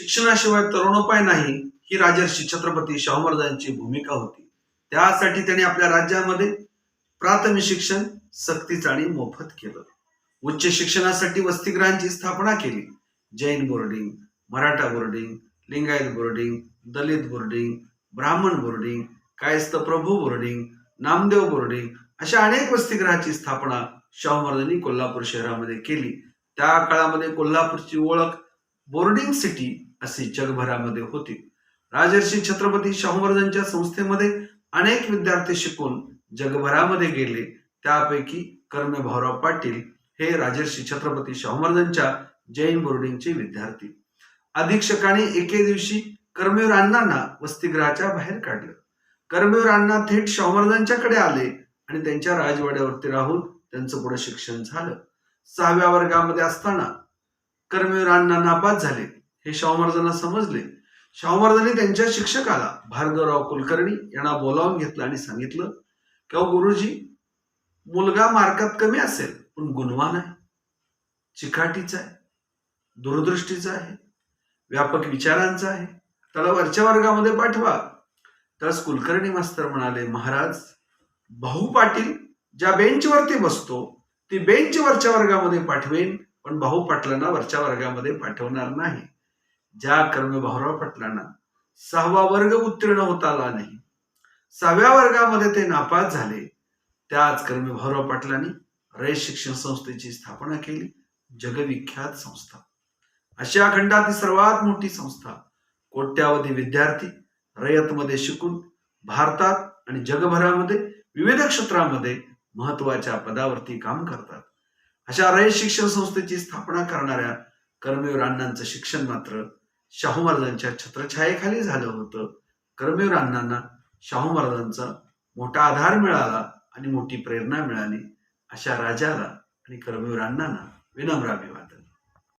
शिक्षणाशिवाय तरुणोपाय नाही ही राजर्षी छत्रपती शाहू महाराजांची भूमिका होती. त्यासाठी त्यांनी आपल्या राज्यामध्ये प्राथमिक शिक्षण सक्तीचं आणि मोफत केलं. उच्च शिक्षणासाठी वसतिगृहांची स्थापना केली. Jain boarding, Maratha boarding, Lingayat boarding, Dalit boarding, Brahmin boarding, Kayastha Prabhu boarding, Namdev boarding अशा अनेक वसतिगृहाची स्थापना शाहू महाराजांनी कोल्हापूर शहरामध्ये केली. त्या काळामध्ये कोल्हापूरची ओळख बोर्डिंग सिटी अशी जगभरामध्ये होती. राजर्षी छत्रपती शाहू महाराजांच्या संस्थेमध्ये अनेक विद्यार्थी शिकून जगभरामध्ये गेले. त्यापैकी कर्मे भाऊराव पाटील हे राजर्षी छत्रपती शाहू महाराजांच्या जैन बोर्डिंगचे विद्यार्थी. अधीक्षकांनी एके दिवशी कर्मवीर अण्णांना वसतिगृहाच्या बाहेर काढलं. कर्मवीर अण्णा थेट शाहू महाराजांच्याकडे आले आणि त्यांच्या राजवाड्यावरती राहून त्यांचं पुढे शिक्षण झालं. 6व्या वर्गामध्ये असताना कर्मवीर अण्णा नापास झाले हे शाहू महाराजांना समजले. शाहू महाराजांनी त्यांच्या शिक्षकाला भार्गवराव कुलकर्णी यांना बोलावून घेतलं आणि सांगितलं की गुरुजी, मुलगा मार्कात कमी असेल पण गुणवान आहे, चिकाटीचा आहे, दूरदृष्टीचा आहे, व्यापक विचारांचा आहे, त्याला वरच्या वर्गामध्ये पाठवा. त्यास कुलकर्णी मास्तर म्हणाले, महाराज, भाऊ पाटील ज्या बेंचवरती बसतो ती बेंच वरच्या वर्गामध्ये पाठवेन, पण भाऊ पाटलांना वरच्या वर्गामध्ये पाठवणार नाही. ज्या कर्मे भाऊराव पाटलांना 6वा वर्ग उत्तीर्ण होता आला नाही, 6व्या वर्गामध्ये ते नापास झाले, त्याच कर्मे भाऊराव पाटलांनी रयत शिक्षण संस्थेची स्थापना केली. जगविख्यात संस्था, आशिया खंडातील सर्वात मोठी संस्था. कोट्यावधी विद्यार्थी रयतमध्ये शिकून भारतात आणि जगभरामध्ये विविध क्षेत्रामध्ये महत्वाच्या पदावरती काम करतात. अशा रयत शिक्षण संस्थेची स्थापना करणाऱ्या कर्मवीर अण्णांचं शिक्षण मात्र शाहू महाराजांच्या छत्रछायेखाली झालं होतं. कर्मवीर अण्णांना शाहू महाराजांचा मोठा आधार मिळाला आणि मोठी प्रेरणा मिळाली. अशा राजाला आणि कर्मवीर अण्णांना विनम्र अभिवादन.